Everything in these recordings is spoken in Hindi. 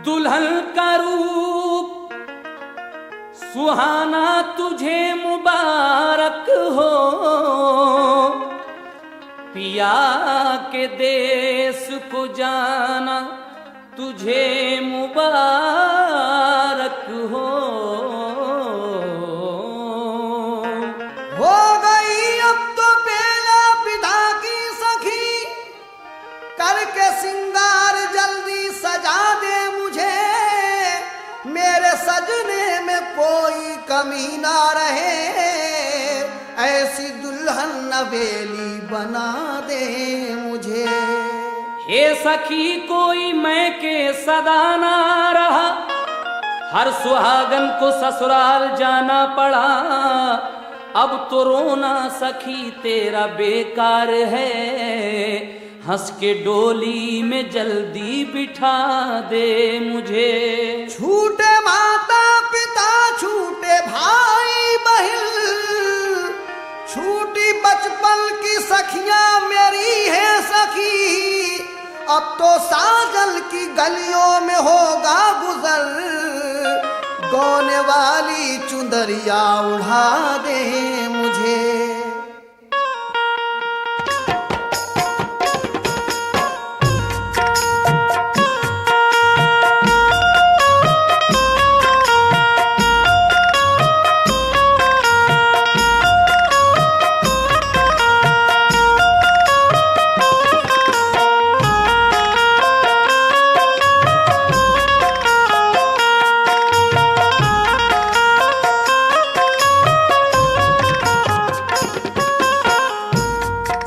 दुल्हन का रूप सुहाना तुझे मुबारक हो, पिया के देश को जाना तुझे मुबारक हो। गई अब तो बेला विदा की सखी, करके सिंगार जल्दी सजा दे मुझे, मेरे सजने में कोई कमी ना रहे, ऐसी दुल्हन नवेली बना दे मुझे। हे सखी कोई मैं के सदा ना रहा, हर सुहागन को ससुराल जाना पड़ा, अब तो रोना सखी तेरा बेकार है, हंस के डोली में जल्दी बिठा दे मुझे। छूटे माता पिता छूटे भाई बहन, छूटी बचपन की सखियां मेरी है सखी, अब तो साजल की गलियों में होगा गुजर, गौने वाली चुंदरिया उड़ा दे मुझे।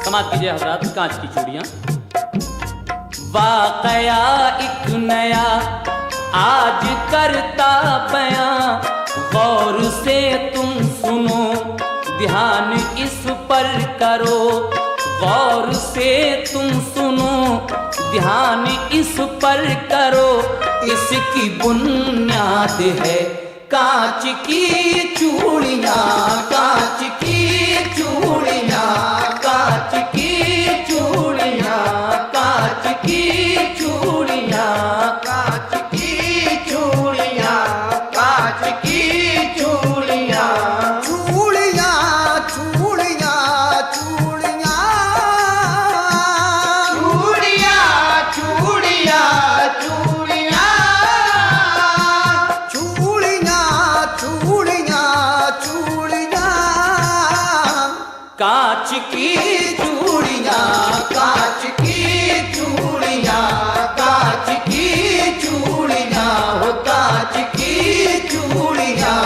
समाज कीजिए हजरात कांच की चूड़ियां। वाकया एक नया आज करता बयां, गौर से तुम सुनो ध्यान इस पर करो, गौर से तुम सुनो ध्यान इस पर करो, इसकी बुनियाद है कांच की चूड़ियां, कांच की चूड़ियां, कांच की चूड़ियां, कांच की चूड़ियां, कांच की चूड़ियां, कांच की चूड़ियां, चूड़ियां चूड़ियां चूड़ियां, चूड़ियां चूड़ियां चूड़ियां, चूड़ियां चूड़ियां चूड़ियां, कांच की चूड़ियां, कांच की चूड़ियां, कांच की चूड़ियां, हो कांच की चूड़ियां।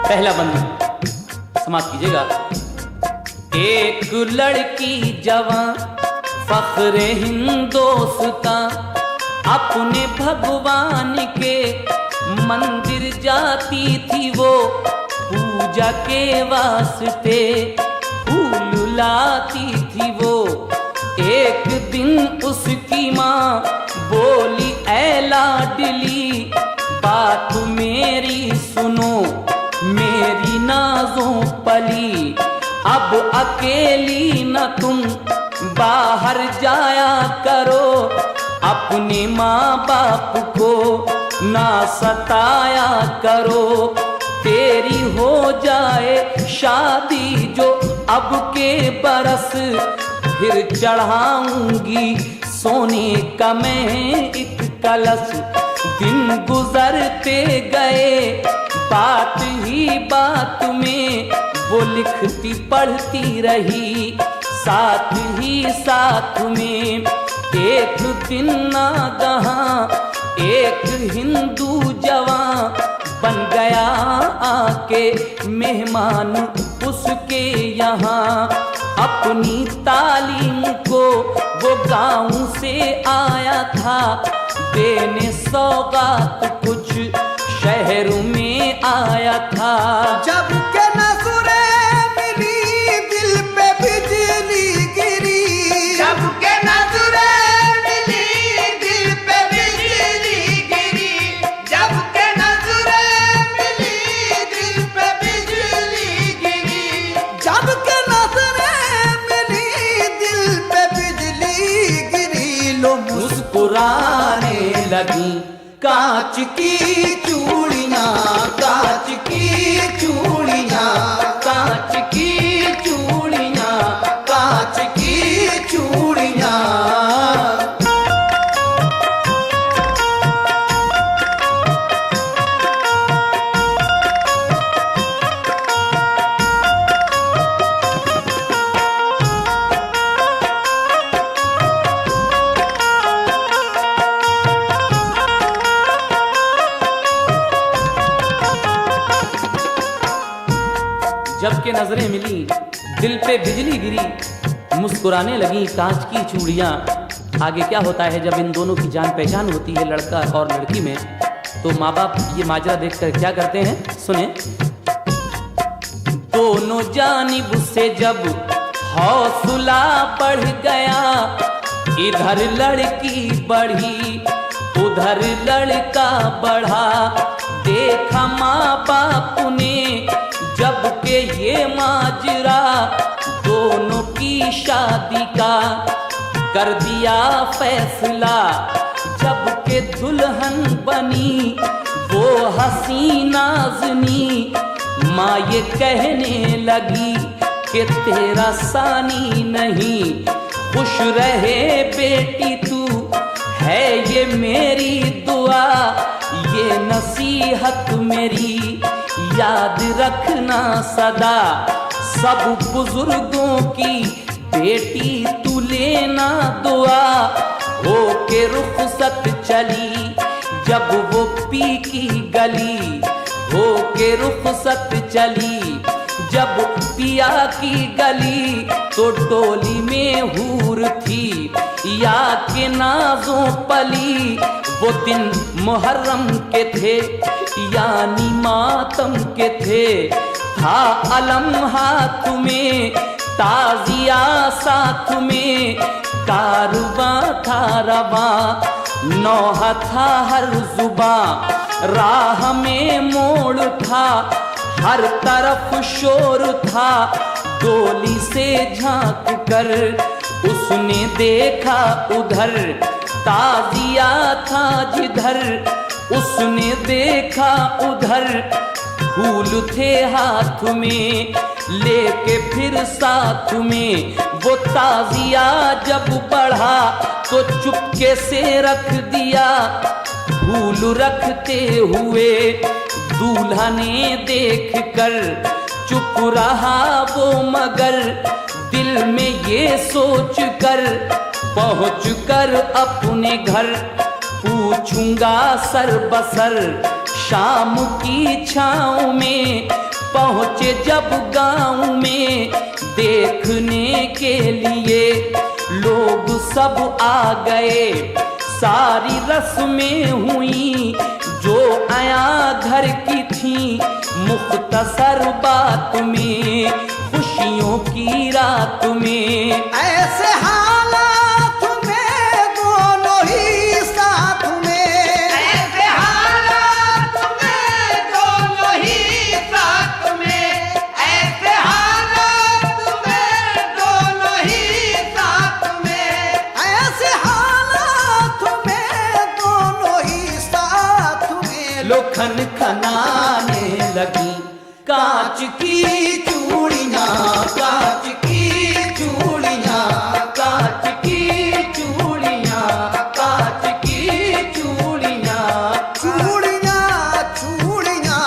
पहला बंद समाप्त कीजिएगा। एक लड़की जवां फख्रे हिंदोस्तां, अपने भगवान के मंदिर जाती थी वो, पूजा के वास्ते फूल लाती थी वो। एक दिन उसकी माँ बोली ऐ लाडली बात मेरी सुनो, मेरी नाज़ों पली अब अकेली न तुम बाहर जाया करो, अपने माँ बाप को ना सताया करो, तेरी हो जाए शादी जो अब के बरस, फिर चढ़ाऊंगी सोने का मैं एक कलश। दिन गुजरते गए बात ही बात में वो लिखती पढ़ती रही, साथ ही साथ में एक दिन नागहां एक हिंदू जवान बन गया आके मेहमान उसके यहाँ। अपनी तालीम को वो गाँव से आया था देने सौगात कुछ शहर में आया था। जब के नजरें मिली दिल पे बिजली गिरी, जब के नजरें मिली दिल पे बिजली गिरी, जब के नजरें मिली दिल पे बिजली गिरी, जब के नजरें मिली दिल पे बिजली गिरी। लो मुस्कुराने लगी कांच की चूड़ियां, कांच की चूड़ियां, कांच की चूड़ियां, कांच की चूड़ियां। जब के नजरें मिली दिल पे बिजली गिरी, मुस्कुराने लगी कांच की चूड़ियां। आगे क्या होता है जब इन दोनों की जान पहचान होती है लड़का और लड़की में, तो माँ बाप ये माजरा देखकर क्या करते हैं, सुने। दोनों जानिब से जब हौसला बढ़ गया, इधर लड़की बढ़ी उधर लड़का बढ़ा। देखा माँ बाप ने जब के ये माजरा दोनों की शादी का कर दिया फैसला। जब के दुल्हन बनी वो हसीना नाज़नी, माँ ये कहने लगी कि तेरा सानी नहीं। खुश रहे बेटी तू है ये मेरी दुआ, ये नसीहत मेरी याद रखना सदा। सब बुजुर्गों की बेटी तू लेना दुआ। हो के रुखसत चली जब वो पी की गली, हो के रुखसत चली जब पिया की गली। तो टोली में हूर थी या के नाजों पली, वो दिन मुहर्रम के थे यानी मातम के थे। था अलम हाथ में ताजिया साथ में, कारवां था रवां नौहा था हर जुबां। राह में मोड़ था हर तरफ शोर था, डोली से झांक कर उसने देखा उधर। ताजिया था जिधर उसने देखा उधर, फूल थे हाथ में लेके फिर साथ में। वो ताजिया जब बढ़ा तो चुपके से रख दिया, फूल रखते हुए दूल्हा ने देख कर चुप रहा वो मगर। दिल में ये सोच कर पहुँच कर अपने घर, पूछूंगा सर बसर शाम की छाँव में। पहुँचे जब गाँव में देखने के लिए लोग सब आ गए। सारी रस्में हुई जो आया घर की थी, मुख्तसर बात में खुशियों की रात में। ऐसे हालात में दोनों ही साथ में, ऐसे हालात में दोनों ही साथ में, ऐसे हालात में दोनों ही साथ में, ऐसे हालात में दोनों ही साथ में। लो खन खनाने लगी कांच की चूड़ियां, कांच की चूड़ियां, कांच की चूड़ियां, कांच की चूड़ियां। चूड़ियां चूड़ियां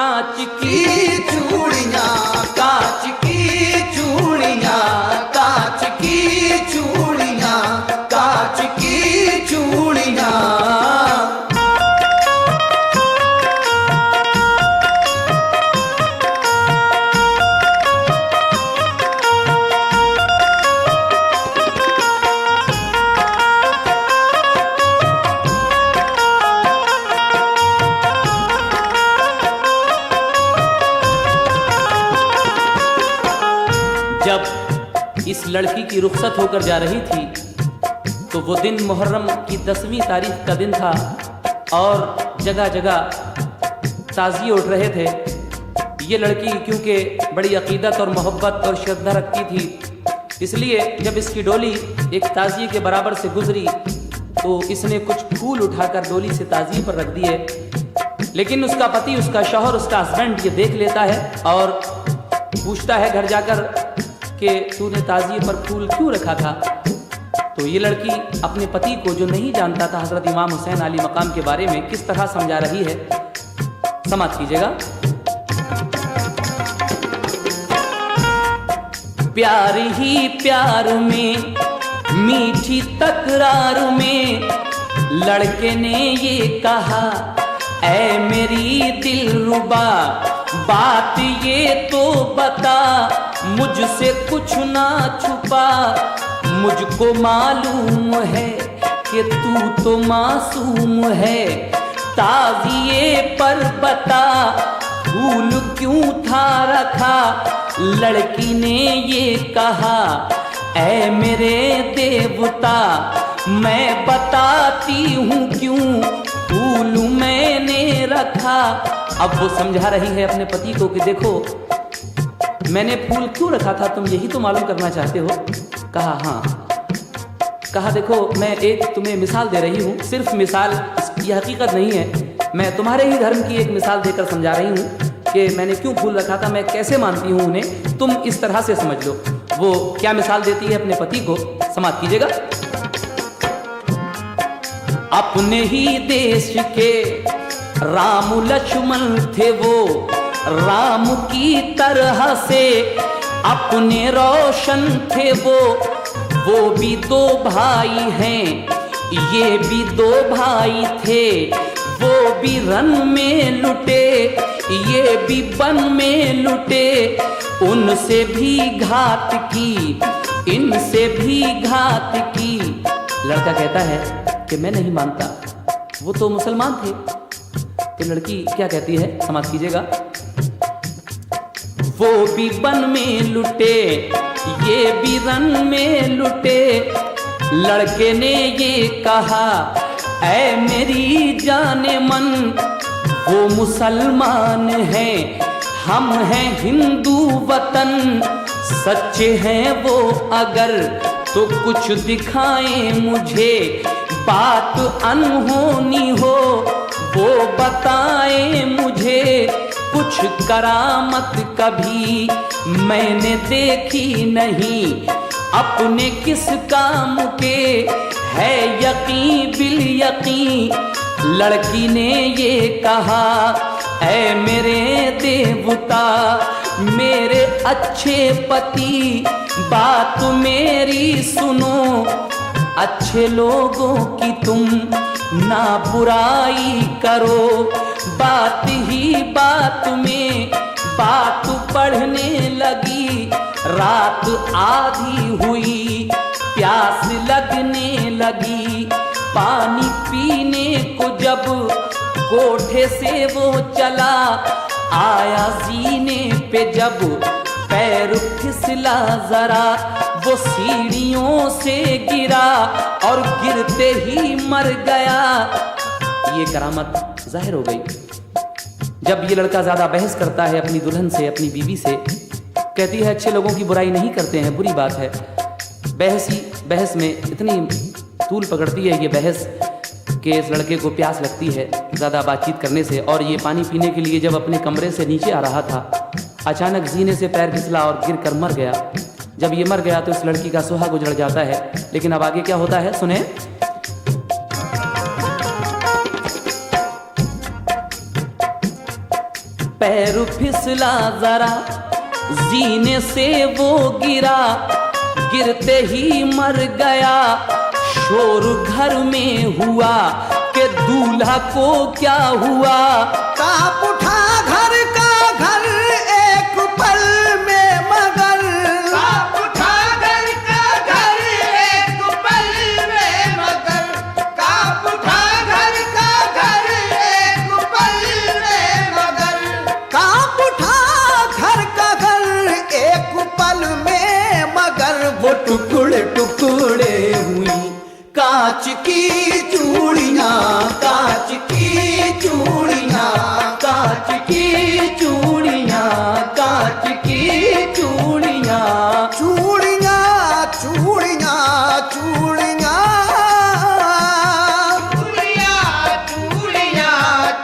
कांच की की चूड़ियाँ, कांच की चूड़ियाँ, कांच की चूड़ियाँ, कांच की चूड़ियाँ। जब इस लड़की की रुखसत होकर जा रही थी तो वो दिन मुहर्रम की 10वीं तारीख का दिन था और जगह जगह ताज़िए उठ रहे थे। ये लड़की क्योंकि बड़ी अकीदत और मोहब्बत और श्रद्धा रखती थी, इसलिए जब इसकी डोली एक ताज़िए के बराबर से गुजरी तो इसने कुछ फूल उठाकर डोली से ताज़िए पर रख दिए। लेकिन उसका पति, उसका शौहर, उसका हस्बैंड ये देख लेता है और पूछता है घर जाकर कि तूने ताज़िए पर फूल क्यों रखा था। तो ये लड़की अपने पति को, जो नहीं जानता था हज़रत इमाम हुसैन अली मकाम के बारे में, किस तरह समझा रही है, समाप्त कीजिएगा। प्यार ही प्यार में, मीठी तकरार में, लड़के ने ये कहा, ऐ मेरी दिलरुबा बात ये तो बता, मुझसे कुछ ना छुपा, मुझको मालूम है कि तू तो मासूम है, ताज़िए पर बता फूल क्यों था रखा। लड़की ने ये कहा, ऐ मेरे देवता मैं बताती हूँ क्यों फूल मैंने रखा। अब वो समझा रही है अपने पति को कि देखो मैंने फूल क्यों रखा था, तुम यही तो मालूम करना चाहते हो। कहा हाँ। कहा देखो मैं एक तुम्हें मिसाल दे रही हूँ, सिर्फ मिसाल, ये हकीकत नहीं है, मैं तुम्हारे ही धर्म की एक मिसाल देकर समझा रही हूँ कि मैंने क्यों फूल रखा था, मैं कैसे मानती हूँ उन्हें, तुम इस तरह से समझ लो। वो क्या मिसाल देती है अपने पति को, समाप्त कीजिएगा। अपने ही देश के राम लक्ष्मण थे वो, राम की तरह से अपने रोशन थे वो भी दो भाई हैं, ये भी दो भाई थे, वो भी रन में लुटे, ये भी वन में लुटे, उनसे भी घात की, इनसे भी घात की। लड़का कहता है कि मैं नहीं मानता, वो तो मुसलमान थे। तो लड़की क्या कहती है, समाप्त कीजिएगा। वो भी वन में लुटे, ये भी रन में लुटे, लड़के ने ये कहा, ऐ मेरी जाने मन वो मुसलमान हैं, हम हैं हिंदू वतन, सच्चे हैं वो अगर तो कुछ दिखाएं मुझे, बात अनहोनी हो वो बताएं मुझे, कुछ करामत कभी मैंने देखी नहीं, अपने किस काम के है यकीन बिल यकीन। लड़की ने ये कहा, ऐ मेरे देवता मेरे अच्छे पति बात मेरी सुनो, अच्छे लोगों की तुम ना बुराई करो, बात ही बात में बात बढ़ने लगी, रात आधी हुई प्यास लगने लगी, पानी पीने को जब कोठे से वो चला, आया सीने पे जब पैर फिसला जरा, वो सीढ़ियों से गिरा और गिरते ही मर गया। ये करामत जाहिर हो गई। जब ये लड़का ज्यादा बहस करता है अपनी दुल्हन से, अपनी बीवी से, कहती है अच्छे लोगों की बुराई नहीं करते हैं, बुरी बात है। बहस में इतनी तूल पकड़ती है ये बहस कि इस लड़के को प्यास लगती है ज़्यादा बातचीत करने से, और ये पानी पीने के लिए जब अपने कमरे से नीचे आ रहा था, अचानक जीने से पैर फिसला और गिर कर मर गया। जब ये मर गया तो इस लड़की का सुहाग उजड़ जाता है। लेकिन अब आगे क्या होता है सुने। पैर फिसला जरा जीने से वो गिरा, गिरते ही मर गया। शोर घर में हुआ कि दूल्हा को क्या हुआ। कांप उठा घर का घर एक पल में मगर, कांप उठा घर का घर एक पल में मगर, कांप उठा घर का घर एक पल में मगर, कांप उठा घर का घर एक पल में मगर। वो टुकड़े टुकड़े हुई कांच की चूड़ियां, कांच की चूड़ियां, कांच की चूड़ियां, कांच की चूड़ियां, चूड़ियां चूड़ियां चूड़ियां, चूड़ियां चूड़ियां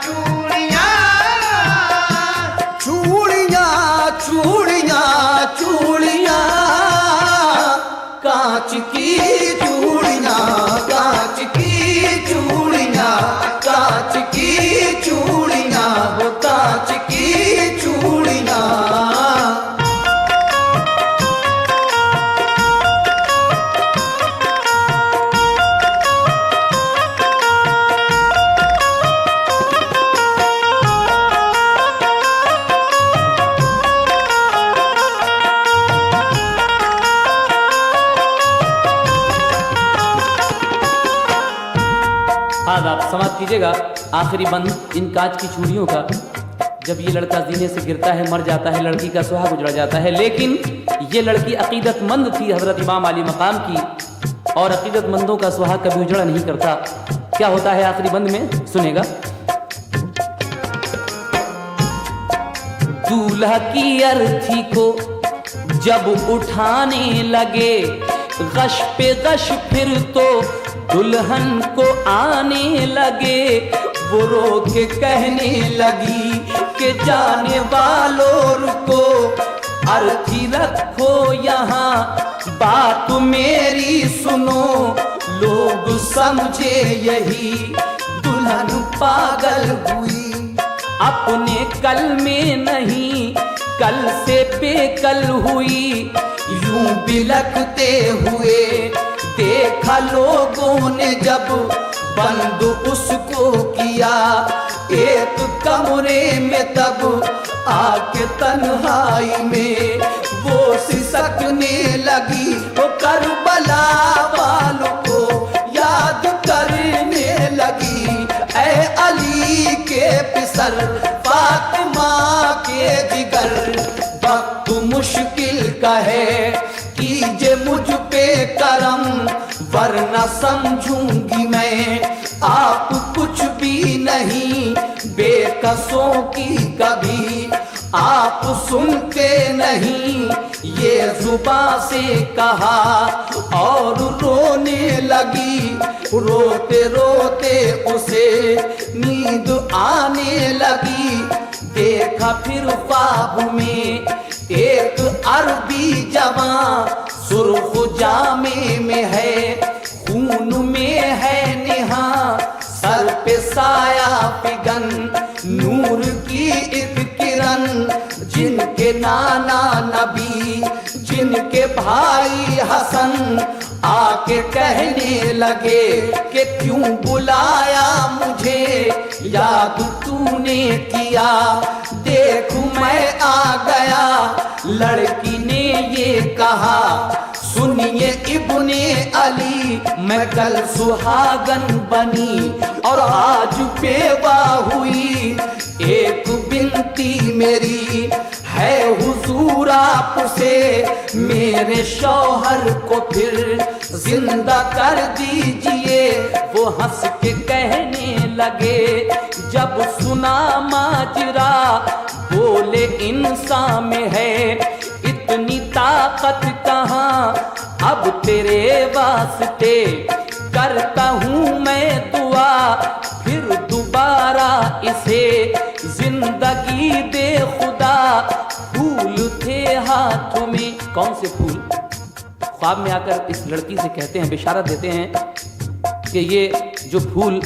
चूड़ियां, चूड़ियां चूड़ियां चूड़ियां, कांच की चूड़ियां, कांच की चूड़ियां, कांच की चूड़ियां, वो कांच की चूड़ियां। आज आप समाप्त कीजिएगा आखिरी बंद इन कांच की चूड़ियों का। जब ये लड़का जीने से गिरता है, मर जाता है, लड़की का सुहाग उजड़ जाता है। लेकिन ये लड़की अकीदतमंद थी हजरत इमाम अली मकाम की, और अकीदतमंदों का सुहाग कभी उजड़ा नहीं करता। क्या होता है आखिरी बंद में, सुनेगा। दूल्हा की अर्थी को जब उठाने लगे, गश पे गश फिर तो दुल्हन को आने लगे। वो रो के कहने लगी कि जाने वालों रुको, अर्थी रखो यहाँ, बात मेरी सुनो। लोग समझे यही दुल्हन पागल हुई, अपने कल में नहीं कल से बेकल हुई। यूं बिलखते हुए देखा लोगों ने जब बंद उसको किया एक कमरे में, तब आके तन्हाई में वो सिसकने लगी। वो करबला वालों को याद करने लगी, ऐ अली के पिसर फातिमा के जिगर। वक्त मुश्किल का है, कीजिए मुझ पे करम, वरना समझूंगी मैं आप कुछ भी नहीं। बेकसों की कभी आप सुनते नहीं, ये जुबां से कहा और रोने लगी। रोते रोते उसे नींद आने लगी। देखा फिर ख्वाब में एक अरबी जवां, सुर्ख जामे में है, खून में है निहा, सर पे साया पिगन, नूर की एक किरण। जिनके नाना नबी, जिनके भाई हसन आके कहने लगे कि क्यों बुलाया मुझे, याद तूने किया, देख मैं आ गया। लड़की ने ये कहा, सुनिए इब्ने अली, मैं कल सुहागन बनी और आज बेवा हुई। एक बिनती मेरी है हुजूर आपसे, मेरे शौहर को फिर जिंदा कर दीजिए। वो हंस के कहने लगे जब सुना माजरा, बोले इंसान में है इतनी ताकत कहाँ। अब तेरे वास्ते करता हूँ मैं दुआ, फिर दोबारा इसे जिंदगी दे खुदा। फूल थे हाथों में, कौन से फूल? ख्वाब में आकर इस लड़की से कहते हैं, बिशारत देते हैं कि ये जो फूल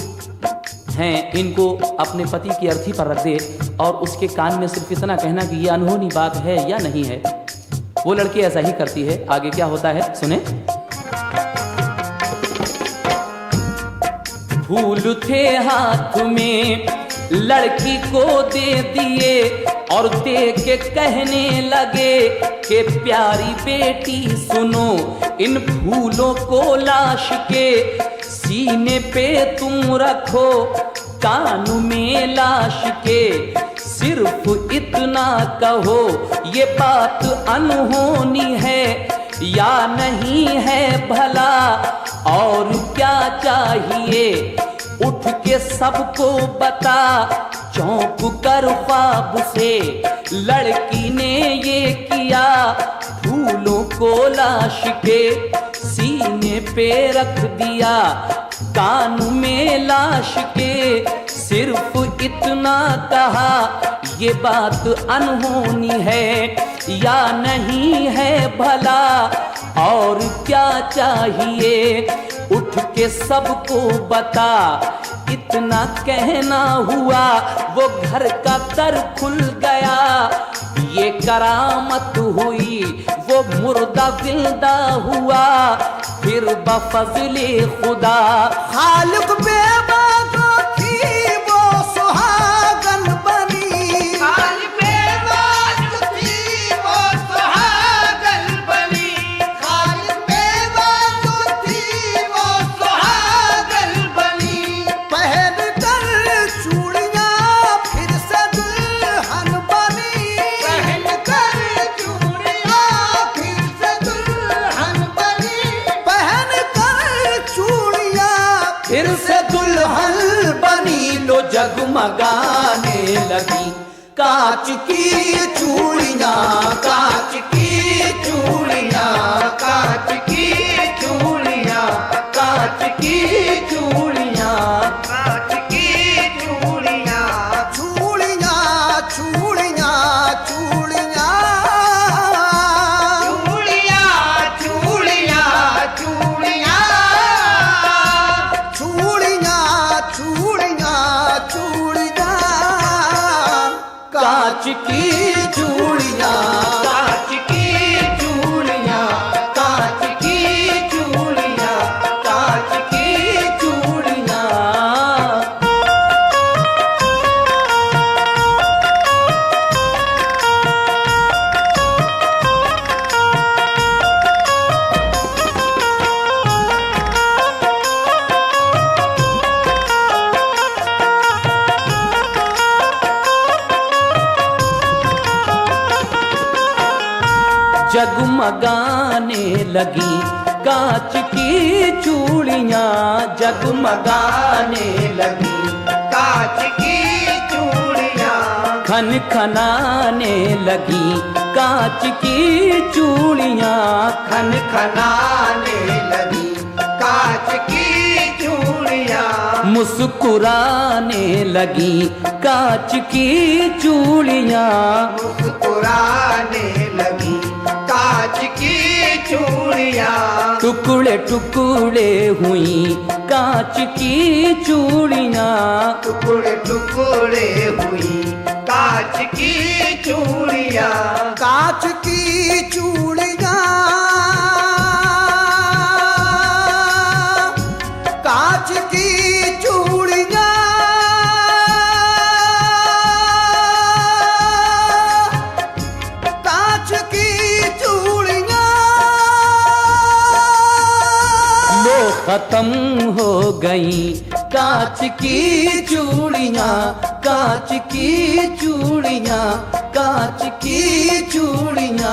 हैं इनको अपने पति की अर्थी पर रख दे और उसके कान में सिर्फ इतना कहना कि ये अनहोनी बात है या नहीं है। वो लड़की ऐसा ही करती है। आगे क्या होता है सुने। फूल थे हाथ में लड़की को दे दिए और दे के कहने लगे कि प्यारी बेटी सुनो, इन फूलों को लाश के सीने पे तुम रखो, कान में लाश के सिर्फ इतना कहो, ये बात अनहोनी है या नहीं है भला, और क्या चाहिए उठ के सबको बता। चौंक कर ख्वाब से लड़की ने ये किया, फूलों को लाश के सीने पे रख दिया, कान में लाश के सिर्फ इतना कहा, ये बात अनहोनी है या नहीं है भला, और क्या चाहिए उठ के सबको बता। इतना कहना हुआ वो घर का दर खुल गया, ये करामत हुई वो मुर्दा जिंदा हुआ, फिर बफज़ले खुदा खालिक बेबाक थी वो सुहागन बनी, खालिक बेबाक थी वो सुहागन बनी, खालिक बेबाक थी वो सुहागन बनी। पहन कर चूड़ियां फिर से दुल्हन बनी, पहन कर चूड़ियां फिर से दुल्हन बनी, पहन कर चूड़ियां फिर से दुल्हन बनी। लो जगमगाने लगी कांच की चूड़ियां, कांच की चूड़ियां, कांच की चूड़ियां, कांच की चूड़ियां, कांच की चूड़ियां, चूड़ियां, चूड़ियां, चूड़ियां, चूड़ियां, चूड़ियां, चूड़ियां, चूड़ियां, चूड़ियां, चूड़ियां, कांच की चूड़ियां, कांच की चूड़ियां, कांच की चूड़ियां, कांच की चूड़ियां। जगमगाने लगी कांच की चूड़ियां, जगमगाने लगी कांच की चूड़ियां, खन खनाने लगी कांच की चूड़ियां, खन खनाने लगी कांच की चूड़ियां, मुस्कुराने लगी कांच की चूड़ियां, मुस्कुराने लगी कांच की चूड़ियां, टुकड़े टुकड़े हुई कांच की चूड़ियां, टुकड़े टुकड़े हुई कांच की चूड़ियां, कांच की चूड़ियां, कांच की चूड़ियां, कांच की चूड़ियां। लो खत्म हो गई कांच की चूड़ियां, कांच की चूड़ियां, कांच की चूड़ियां।